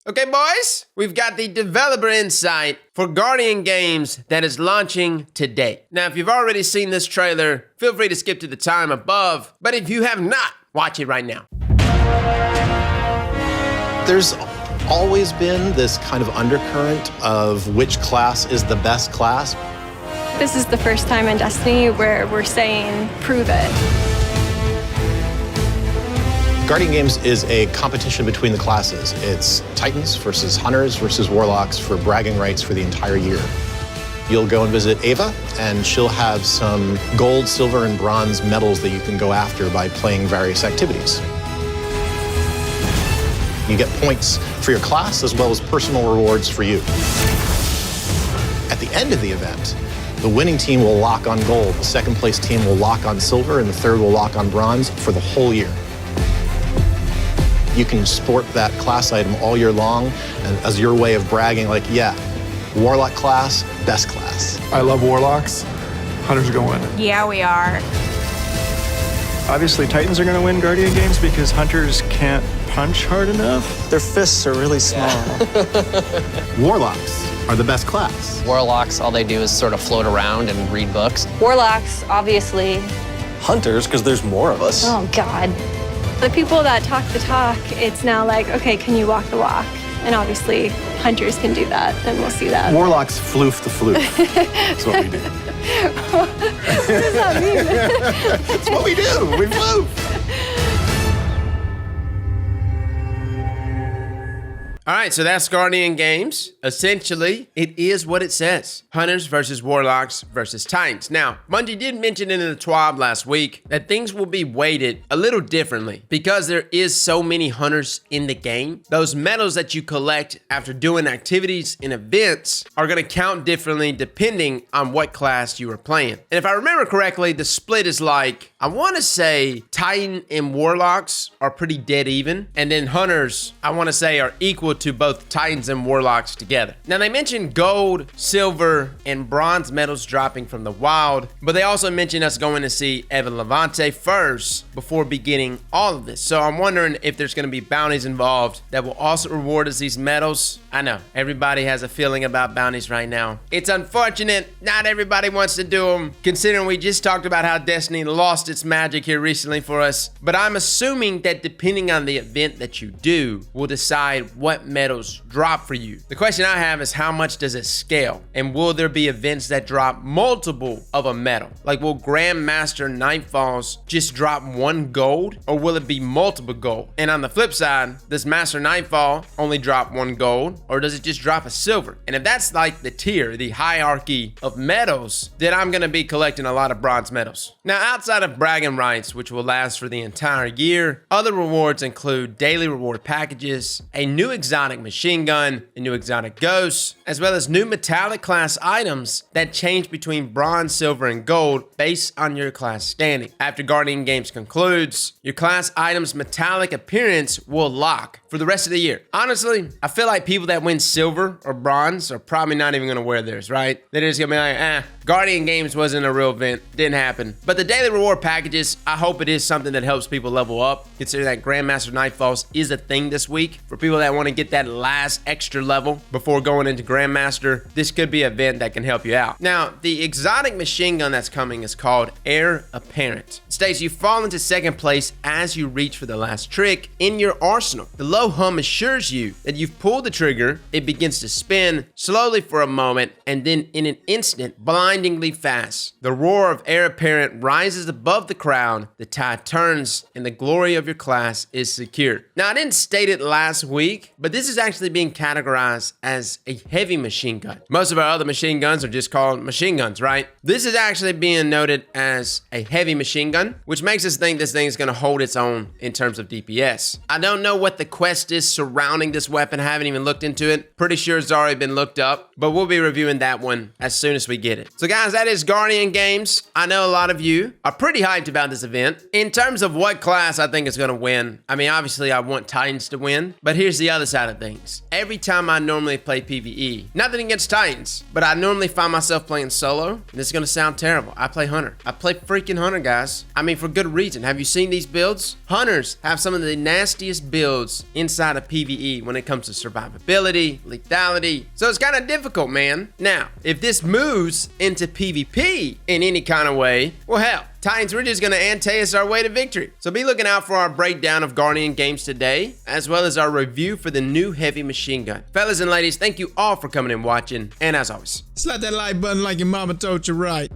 Okay, boys, we've got the developer insight for Guardian games that is launching today. Now, if you've already seen this trailer, feel free to skip to the time above, but if you have not, watch it right now. There's always been this kind of undercurrent of which class is the best class. This is the first time in Destiny where we're saying, prove it. Guardian Games is a competition between the classes. It's Titans versus Hunters versus Warlocks for bragging rights for the entire year. You'll go and visit Ava, and she'll have some gold, silver, and bronze medals that you can go after by playing various activities. You get points for your class as well as personal rewards for you. At the end of the event, the winning team will lock on gold, the second place team will lock on silver, and the third will lock on bronze for the whole year. You can sport that class item all year long, and as your way of bragging, like, yeah, Warlock class, best class. I love Warlocks. Hunters are going to win. Yeah, we are. Obviously, Titans are going to win Guardian games because Hunters can't punch hard enough. Their fists are really small. Warlocks are the best class. Warlocks, all they do is sort of float around and read books. Warlocks, obviously. Hunters, because there's more of us. Oh, God. The people that talk the talk, it's now like, okay, can you walk the walk? And obviously, hunters can do that, and we'll see that. Warlocks floof the floof. That's what we do. What does that mean? That's what we do. We floof. All right, so that's Guardian Games. Essentially, it is what it says. Hunters versus Warlocks versus Titans. Now, Bungie did mention in the TWAB last week that things will be weighted a little differently because there is so many Hunters in the game. Those medals that you collect after doing activities and events are gonna count differently depending on what class you are playing. And if I remember correctly, the split is like, I wanna say Titan and Warlocks are pretty dead even, and then Hunters, I wanna say, are equal to both Titans and Warlocks together. Now they mentioned gold, silver, and bronze medals dropping from the wild, but they also mentioned us going to see Evan Levante first before beginning all of this. So I'm wondering if there's gonna be bounties involved that will also reward us these medals. I know, everybody has a feeling about bounties right now. It's unfortunate, not everybody wants to do them, considering we just talked about how Destiny lost its magic here recently for us. But I'm assuming that depending on the event that you do, will decide what medals drop for you. The question I have is how much does it scale? And will there be events that drop multiple of a medal? Like will Grandmaster Nightfalls just drop 1 gold? Or will it be multiple gold? And on the flip side, does Master Nightfall only drop 1 gold? Or does it just drop a silver? And if that's like the tier, the hierarchy of medals, then I'm gonna be collecting a lot of bronze medals. Now outside of bragging rights, which will last for the entire year, other rewards include daily reward packages, a new exotic machine gun, a new exotic ghost, as well as new metallic class items that change between bronze, silver, and gold based on your class standing. After Guardian Games concludes, your class item's metallic appearance will lock for the rest of the year. Honestly, I feel like people that win silver or bronze are probably not even gonna wear theirs, right? They're just gonna be like, Guardian Games wasn't a real event, didn't happen. But the daily reward packages, I hope it is something that helps people level up, considering that Grandmaster Nightfalls is a thing this week. For people that wanna get that last extra level before going into Grandmaster, this could be an event that can help you out. Now, the exotic machine gun that's coming is called Heir Apparent. It states you fall into second place as you reach for the last trick in your arsenal. The low hum assures you that you've pulled the trigger, it begins to spin slowly for a moment, and then in an instant, blindingly fast. The roar of Heir Apparent rises above the crowd, the tide turns, and the glory of your class is secured. Now, I didn't state it last week, but this is actually being categorized as a heavy machine gun. Most of our other machine guns are just called machine guns, right? This is actually being noted as a heavy machine gun, which makes us think this thing is gonna hold its own in terms of DPS. I don't know what the quest is surrounding this weapon. I haven't even looked into it. Pretty sure it's already been looked up, but we'll be reviewing that one as soon as we get it. So guys, that is Guardian Games. I know a lot of you are pretty hyped about this event. In terms of what class I think is going to win, I mean, obviously I want Titans to win, but here's the other side of things. Every time I normally play PvE, nothing against Titans, but I normally find myself playing solo. This is going to sound terrible. I play Hunter. I play freaking Hunter, guys. I mean, for good reason. Have you seen these builds? Hunters have some of the nastiest builds inside of PvE when it comes to survivability, lethality. So it's kind of difficult, man. Now, if this moves into PvP in any kind of way, well, hell, Titans, we're just going to ante us our way to victory. So be looking out for our breakdown of Guardian Games today, as well as our review for the new heavy machine gun. Fellas and ladies, thank you all for coming and watching. And as always, slap that like button like your mama told you right.